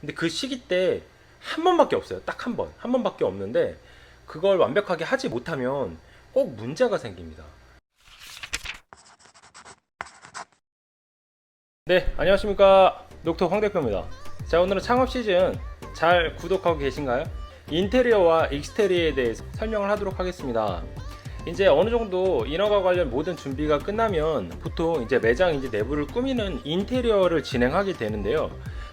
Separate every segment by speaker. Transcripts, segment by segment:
Speaker 1: 근데 그 시기 때 한 번밖에 없어요. 딱 한 번밖에 없는데 그걸 완벽하게 하지 못하면 꼭 문제가 생깁니다. 네, 안녕하십니까. 녹터 황 대표입니다. 자, 오늘은 창업 시즌 잘 구독하고 계신가요? 인테리어와 익스테리어에 대해서 설명을 하도록 하겠습니다. 이제 어느 정도 인허가 관련 모든 준비가 끝나면 보통 이제 매장 이제 내부를 꾸미는 인테리어를 진행하게 되는데요.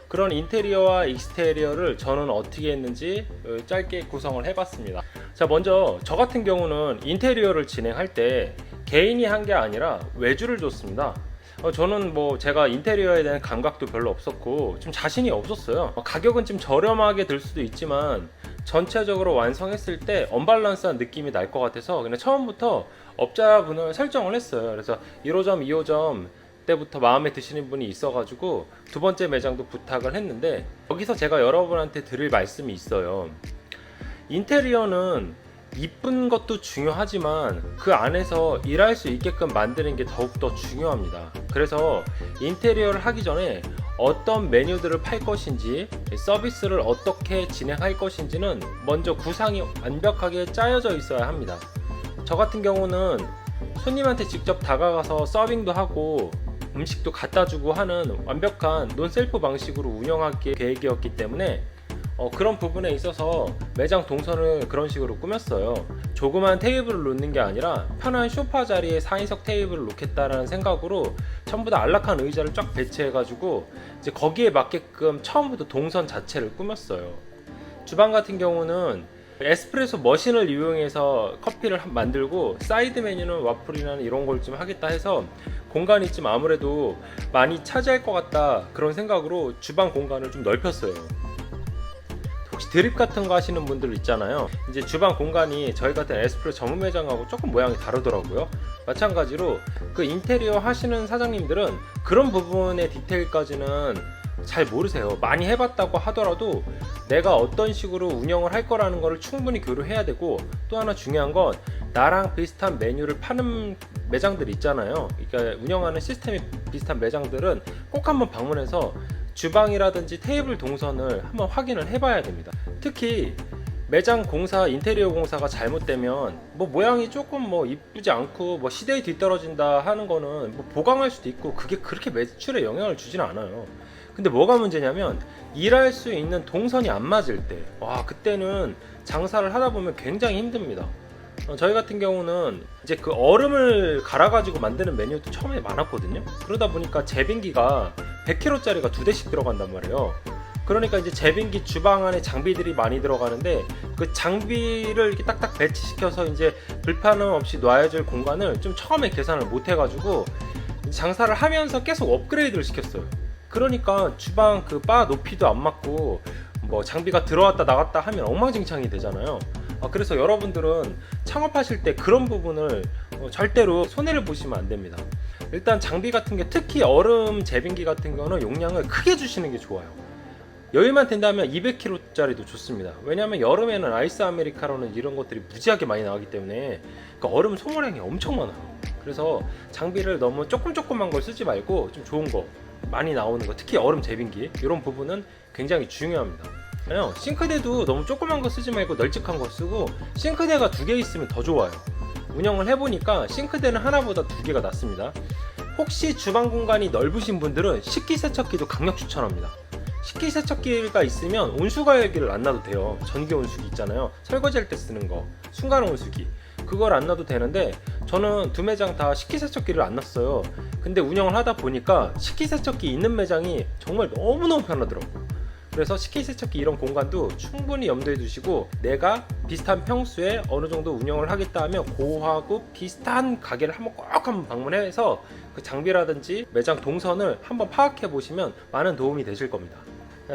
Speaker 1: 그런 인테리어와 익스테리어를 저는 어떻게 했는지 짧게 구성을 해봤습니다. 자, 먼저 저 같은 경우는 인테리어를 진행할 때 개인이 한 게 아니라 외주를 줬습니다. 저는 뭐 제가 인테리어에 대한 감각도 별로 없었고 좀 자신이 없었어요. 가격은 좀 저렴하게 들 수도 있지만 전체적으로 완성했을 때 언밸런스한 느낌이 날 것 같아서 그냥 처음부터 업자분을 설정을 했어요. 그래서 1호점, 2호점 때부터 마음에 드시는 분이 있어가지고 두 번째 매장도 부탁을 했는데, 여기서 제가 여러분한테 드릴 말씀이 있어요. 인테리어는 이쁜 것도 중요하지만 그 안에서 일할 수 있게끔 만드는 게 더욱더 중요합니다. 그래서 인테리어를 하기 전에 어떤 메뉴들을 팔 것인지, 서비스를 어떻게 진행할 것인지는 먼저 구상이 완벽하게 짜여져 있어야 합니다. 저 같은 경우는 손님한테 직접 다가가서 서빙도 하고 음식도 갖다 주고 하는 완벽한 논셀프 방식으로 운영할 계획이었기 때문에 그런 부분에 있어서 매장 동선을 그런 식으로 꾸몄어요. 조그만 테이블을 놓는 게 아니라 편한 소파 자리에 4인석 테이블을 놓겠다라는 생각으로 전부 다 안락한 의자를 쫙 배치해가지고 이제 거기에 맞게끔 처음부터 동선 자체를 꾸몄어요. 주방 같은 경우는 에스프레소 머신을 이용해서 커피를 만들고 사이드 메뉴는 와플이나 이런 걸 좀 하겠다 해서 공간이 좀 아무래도 많이 차지할 것 같다 그런 생각으로 주방 공간을 좀 넓혔어요. 혹시 드립 같은 거 하시는 분들 있잖아요. 이제 주방 공간이 저희 같은 에스프레소 전문 매장하고 조금 모양이 다르더라고요. 마찬가지로 그 인테리어 하시는 사장님들은 그런 부분의 디테일까지는 잘 모르세요. 많이 해봤다고 하더라도 내가 어떤 식으로 운영을 할 거라는 거를 충분히 교류해야 되고, 또 하나 중요한 건 나랑 비슷한 메뉴를 파는 매장들 있잖아요. 그러니까 운영하는 시스템이 비슷한 매장들은 꼭 한번 방문해서 주방이라든지 테이블 동선을 한번 확인을 해봐야 됩니다. 특히 매장 공사, 인테리어 공사가 잘못되면 뭐 모양이 조금 뭐 이쁘지 않고 뭐 시대에 뒤떨어진다 하는 거는 뭐 보강할 수도 있고 그게 그렇게 매출에 영향을 주지는 않아요. 근데 뭐가 문제냐면 일할 수 있는 동선이 안 맞을 때, 와, 그때는 장사를 하다 보면 굉장히 힘듭니다. 저희 같은 경우는 이제 그 얼음을 갈아가지고 만드는 메뉴도 처음에 많았거든요. 그러다 보니까 제빙기가 100kg짜리가 2대씩 들어간단 말이에요. 그러니까 이제 제빙기 주방 안에 장비들이 많이 들어가는데 그 장비를 이렇게 딱딱 배치시켜서 이제 불편함 없이 놔야 될 공간을 좀 처음에 계산을 못 해가지고 장사를 하면서 계속 업그레이드를 시켰어요. 그러니까 주방 그 바 높이도 안 맞고 뭐 장비가 들어왔다 나갔다 하면 엉망진창이 되잖아요. 그래서 여러분들은 창업하실 때 그런 부분을 절대로 손해를 보시면 안 됩니다. 일단 장비 같은 게, 특히 얼음 제빙기 같은 경우는 용량을 크게 주시는 게 좋아요. 여유만 된다면 200kg짜리도 좋습니다. 왜냐하면 여름에는 아이스 아메리카노는 이런 것들이 무지하게 많이 나가기 때문에 그 얼음 소모량이 엄청 많아요. 그래서 장비를 너무 조금만 걸 쓰지 말고 좀 좋은 거 많이 나오는 거, 특히 얼음 제빙기 이런 부분은 굉장히 중요합니다. 싱크대도 너무 조그만 거 쓰지 말고 널찍한 거 쓰고, 싱크대가 2개 있으면 더 좋아요. 운영을 해보니까 싱크대는 하나보다 2개가 낫습니다. 혹시 주방 공간이 넓으신 분들은 식기세척기도 강력 추천합니다. 식기세척기가 있으면 온수가열기를 안 놔도 돼요. 전기 온수기 있잖아요. 설거지할 때 쓰는 거, 순간 온수기, 그걸 안 놔도 되는데 저는 두 매장 다 식기세척기를 안 놨어요. 근데 운영을 하다 보니까 식기세척기 있는 매장이 정말 너무너무 편하더라고요. 그래서 식기세척기 이런 공간도 충분히 염두에 두시고, 내가 비슷한 평수에 어느 정도 운영을 하겠다 하면 고하고 비슷한 가게를 한번 방문해서 그 장비라든지 매장 동선을 한번 파악해 보시면 많은 도움이 되실 겁니다.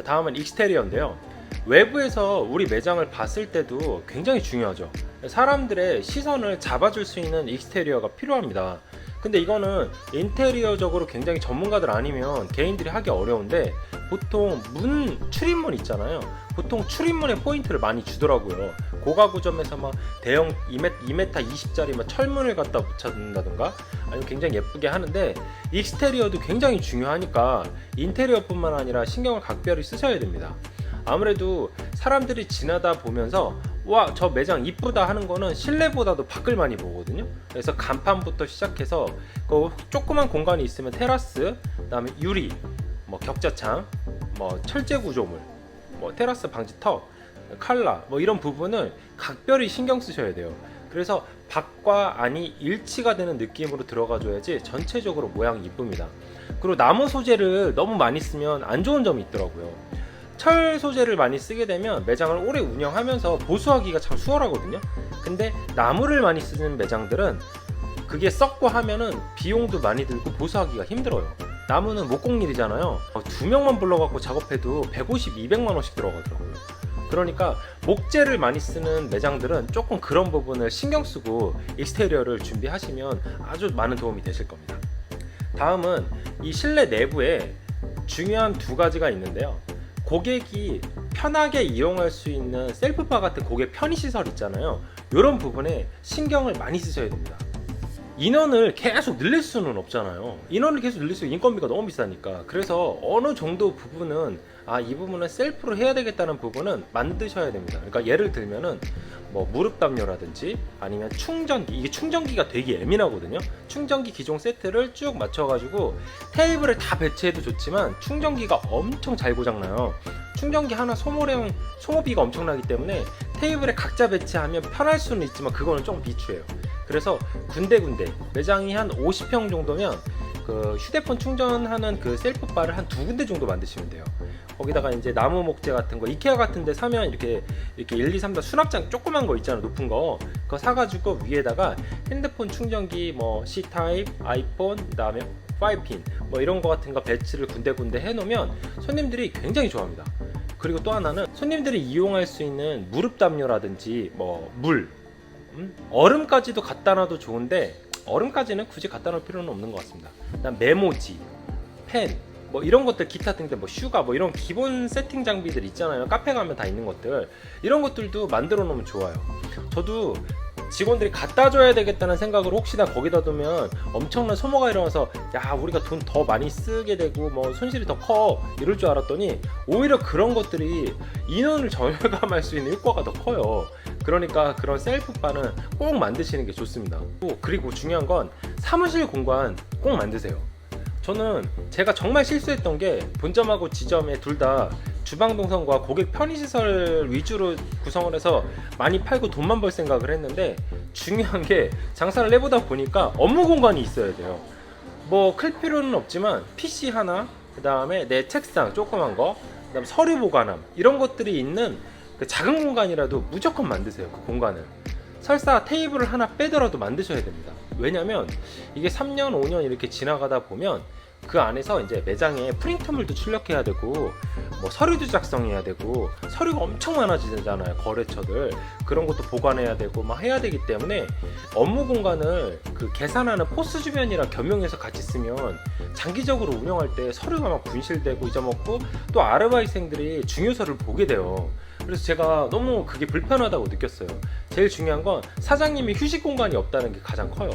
Speaker 1: 다음은 익스테리어인데요. 외부에서 우리 매장을 봤을 때도 굉장히 중요하죠. 사람들의 시선을 잡아줄 수 있는 익스테리어가 필요합니다. 근데 이거는 인테리어적으로 굉장히 전문가들 아니면 개인들이 하기 어려운데, 보통 문 출입문 있잖아요. 보통 출입문에 포인트를 많이 주더라고요. 고가구점에서 막 대형 2m 20짜리 막 철문을 갖다 붙여둔다던가 아니면 굉장히 예쁘게 하는데, 익스테리어도 굉장히 중요하니까 인테리어뿐만 아니라 신경을 각별히 쓰셔야 됩니다. 아무래도 사람들이 지나다 보면서 와, 저 매장 이쁘다 하는 거는 실내보다도 밖을 많이 보거든요. 그래서 간판부터 시작해서 그 조그만 공간이 있으면 테라스, 그다음에 유리, 뭐 격자창, 뭐 철제 구조물, 뭐 테라스 방지 턱, 칼라, 뭐 이런 부분을 각별히 신경 쓰셔야 돼요. 그래서 밖과 안이 일치가 되는 느낌으로 들어가줘야지 전체적으로 모양이 이쁩니다. 그리고 나무 소재를 너무 많이 쓰면 안 좋은 점이 있더라고요. 철 소재를 많이 쓰게 되면 매장을 오래 운영하면서 보수하기가 참 수월하거든요. 근데 나무를 많이 쓰는 매장들은 그게 썩고 하면은 비용도 많이 들고 보수하기가 힘들어요. 나무는 목공일이잖아요. 2명만 불러갖고 작업해도 150, 200만 원씩 들어가더라고요. 그러니까 목재를 많이 쓰는 매장들은 조금 그런 부분을 신경 쓰고 익스테리어를 준비하시면 아주 많은 도움이 되실 겁니다. 다음은 이 실내 내부에 중요한 두 가지가 있는데요. 고객이 편하게 이용할 수 있는 셀프바 같은 고객 편의시설 있잖아요. 이런 부분에 신경을 많이 쓰셔야 됩니다. 인원을 계속 늘릴 수는 없잖아요. 인원을 계속 늘릴 수 인건비가 너무 비싸니까. 그래서 어느 정도 부분은 이 부분은 셀프로 해야 되겠다는 부분은 만드셔야 됩니다. 그러니까 예를 들면은 뭐 무릎 담요라든지 아니면 충전기, 이게 충전기가 되게 예민하거든요. 충전기 기종 세트를 쭉 맞춰가지고 테이블에 다 배치해도 좋지만 충전기가 엄청 잘 고장나요. 충전기 하나 소모비가 엄청나기 때문에 테이블에 각자 배치하면 편할 수는 있지만 그거는 좀 비추해요. 그래서 군데군데 매장이 한 50평 정도면 그 휴대폰 충전하는 그 셀프바를 한 2군데 정도 만드시면 돼요. 거기다가 이제 나무 목재 같은 거 이케아 같은 데 사면 이렇게 1, 2, 3, 4 수납장 조그만 거 있잖아, 높은 거. 그거 사가지고 위에다가 핸드폰 충전기 뭐 C타입, 아이폰, 그 다음에 5핀 뭐 이런 거 같은 거 배치를 군데군데 해놓으면 손님들이 굉장히 좋아합니다. 그리고 또 하나는 손님들이 이용할 수 있는 무릎 담요라든지 뭐 얼음까지도 갖다 놔도 좋은데 얼음까지는 굳이 갖다 놓을 필요는 없는 것 같습니다. 그다음 메모지, 펜, 뭐 이런 것들 기타 등등 뭐 슈가 뭐 이런 기본 세팅 장비들 있잖아요. 카페 가면 다 있는 것들, 이런 것들도 만들어 놓으면 좋아요. 저도 직원들이 갖다 줘야 되겠다는 생각으로 혹시나 거기다 두면 엄청난 소모가 일어나서 야, 우리가 돈 더 많이 쓰게 되고 뭐 손실이 더 커 이럴 줄 알았더니 오히려 그런 것들이 인원을 절감할 수 있는 효과가 더 커요. 그러니까 그런 셀프바는 꼭 만드시는 게 좋습니다. 그리고 중요한 건 사무실 공간 꼭 만드세요. 저는 제가 정말 실수했던 게 본점하고 지점에 둘 다 주방 동선과 고객 편의시설 위주로 구성을 해서 많이 팔고 돈만 벌 생각을 했는데, 중요한 게 장사를 해보다 보니까 업무 공간이 있어야 돼요. 뭐 클 필요는 없지만 PC 하나, 그 다음에 내 책상 조그만 거, 그 다음 서류 보관함 이런 것들이 있는 그 작은 공간이라도 무조건 만드세요. 그 공간을 설사 테이블을 하나 빼더라도 만드셔야 됩니다. 왜냐면 이게 3년 5년 이렇게 지나가다 보면 그 안에서 이제 매장에 프린터물도 출력해야 되고 뭐 서류도 작성해야 되고 서류가 엄청 많아지잖아요. 거래처들 그런 것도 보관해야 되고 막 해야 되기 때문에 업무 공간을 그 계산하는 포스 주변이랑 겸용해서 같이 쓰면 장기적으로 운영할 때 서류가 막 분실되고 잊어먹고 또 아르바이트생들이 중요서를 보게 돼요. 그래서 제가 너무 그게 불편하다고 느꼈어요. 제일 중요한 건 사장님이 휴식 공간이 없다는 게 가장 커요.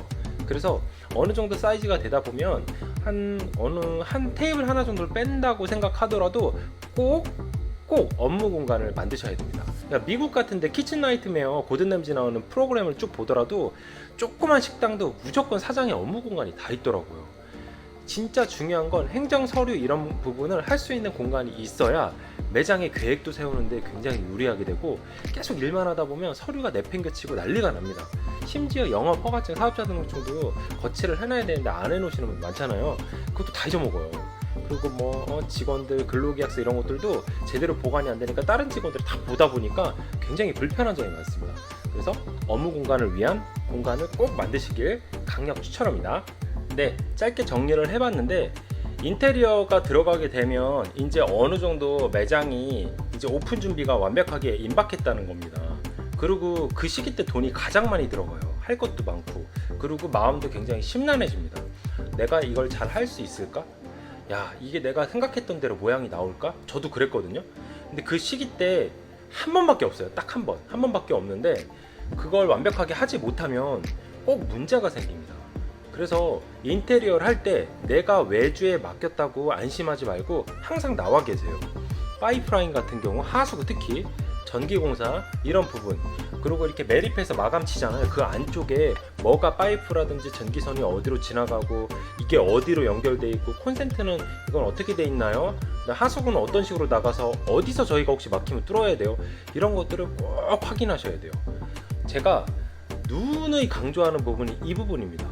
Speaker 1: 그래서 어느 정도 사이즈가 되다 보면 한 테이블 하나 정도를 뺀다고 생각하더라도 꼭 업무 공간을 만드셔야 됩니다. 그러니까 미국 같은데 키친 나이트메어 고든 램지 나오는 프로그램을 쭉 보더라도 조그만 식당도 무조건 사장의 업무 공간이 다 있더라고요. 진짜 중요한 건 행정 서류 이런 부분을 할 수 있는 공간이 있어야 매장의 계획도 세우는데 굉장히 유리하게 되고, 계속 일만 하다 보면 서류가 내팽개치고 난리가 납니다. 심지어 영업 허가증, 사업자 등록증도 거치를 해놔야 되는데 안 해놓으시는 분 많잖아요. 그것도 다 잊어먹어요. 그리고 뭐 직원들 근로계약서 이런 것들도 제대로 보관이 안 되니까 다른 직원들이 다 보다 보니까 굉장히 불편한 점이 많습니다. 그래서 업무 공간을 위한 공간을 꼭 만드시길 강력 추천합니다. 네, 짧게 정리를 해봤는데 인테리어가 들어가게 되면 이제 어느 정도 매장이 이제 오픈 준비가 완벽하게 임박했다는 겁니다. 그리고 그 시기 때 돈이 가장 많이 들어가요. 할 것도 많고, 그리고 마음도 굉장히 심란해집니다. 내가 이걸 잘 할 수 있을까? 야, 이게 내가 생각했던 대로 모양이 나올까? 저도 그랬거든요. 근데 그 시기 때 한 번밖에 없어요. 딱 한 번밖에 없는데 그걸 완벽하게 하지 못하면 꼭 문제가 생깁니다. 그래서 인테리어를 할 때 내가 외주에 맡겼다고 안심하지 말고 항상 나와 계세요. 파이프라인 같은 경우 하수구, 특히 전기공사 이런 부분, 그리고 이렇게 매립해서 마감 치잖아요. 그 안쪽에 뭐가 파이프라든지 전기선이 어디로 지나가고 이게 어디로 연결돼 있고 콘센트는 이건 어떻게 돼 있나요? 하수구는 어떤 식으로 나가서 어디서 저희가 혹시 막히면 뚫어야 돼요? 이런 것들을 꼭 확인하셔야 돼요. 제가 누누이 강조하는 부분이 이 부분입니다.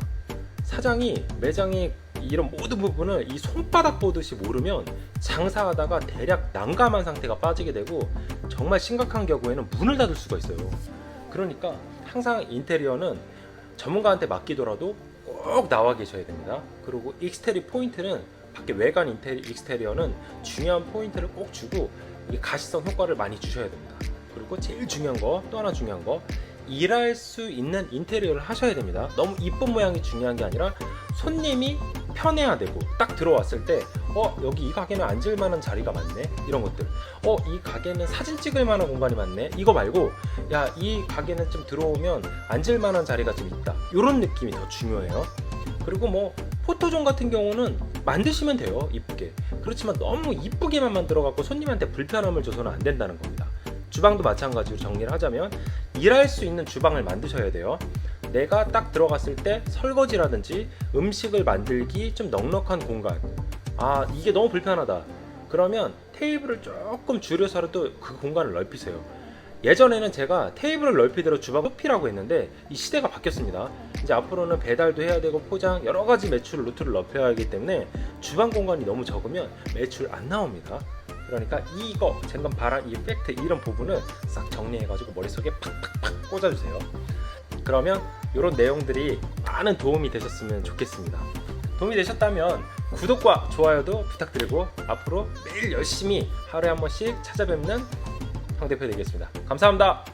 Speaker 1: 사장이 매장이 이런 모든 부분을 이 손바닥 보듯이 모르면 장사하다가 대략 난감한 상태가 빠지게 되고 정말 심각한 경우에는 문을 닫을 수가 있어요. 그러니까 항상 인테리어는 전문가한테 맡기더라도 꼭 나와 계셔야 됩니다. 그리고 익스테리 포인트는 밖에 외관 익스테리어는 중요한 포인트를 꼭 주고 이 가시성 효과를 많이 주셔야 됩니다. 그리고 제일 중요한 거, 또 하나 중요한 거, 일할 수 있는 인테리어를 하셔야 됩니다. 너무 이쁜 모양이 중요한 게 아니라 손님이 편해야 되고, 딱 들어왔을 때 여기 이 가게는 앉을 만한 자리가 많네, 이런 것들, 이 가게는 사진 찍을 만한 공간이 많네, 이거 말고 야, 이 가게는 좀 들어오면 앉을 만한 자리가 좀 있다, 이런 느낌이 더 중요해요. 그리고 뭐 포토존 같은 경우는 만드시면 돼요, 이쁘게. 그렇지만 너무 이쁘게만 만들어갖고 손님한테 불편함을 줘서는 안 된다는 겁니다. 주방도 마찬가지로 정리를 하자면 일할 수 있는 주방을 만드셔야 돼요. 내가 딱 들어갔을 때 설거지라든지 음식을 만들기 좀 넉넉한 공간, 이게 너무 불편하다, 그러면 테이블을 조금 줄여서라도 그 공간을 넓히세요. 예전에는 제가 테이블을 넓히더라도 주방 높이라고 했는데 이 시대가 바뀌었습니다. 이제 앞으로는 배달도 해야 되고 포장, 여러가지 매출 루트를 넓혀야 하기 때문에 주방 공간이 너무 적으면 매출 안 나옵니다. 그러니까 이거 잠깐 봐라, 이 팩트, 이런 부분을 싹 정리해가지고 머릿속에 팍팍팍 꽂아주세요. 그러면 이런 내용들이 많은 도움이 되셨으면 좋겠습니다. 도움이 되셨다면 구독과 좋아요도 부탁드리고 앞으로 매일 열심히 하루에 한 번씩 찾아뵙는 황 대표 되겠습니다. 감사합니다.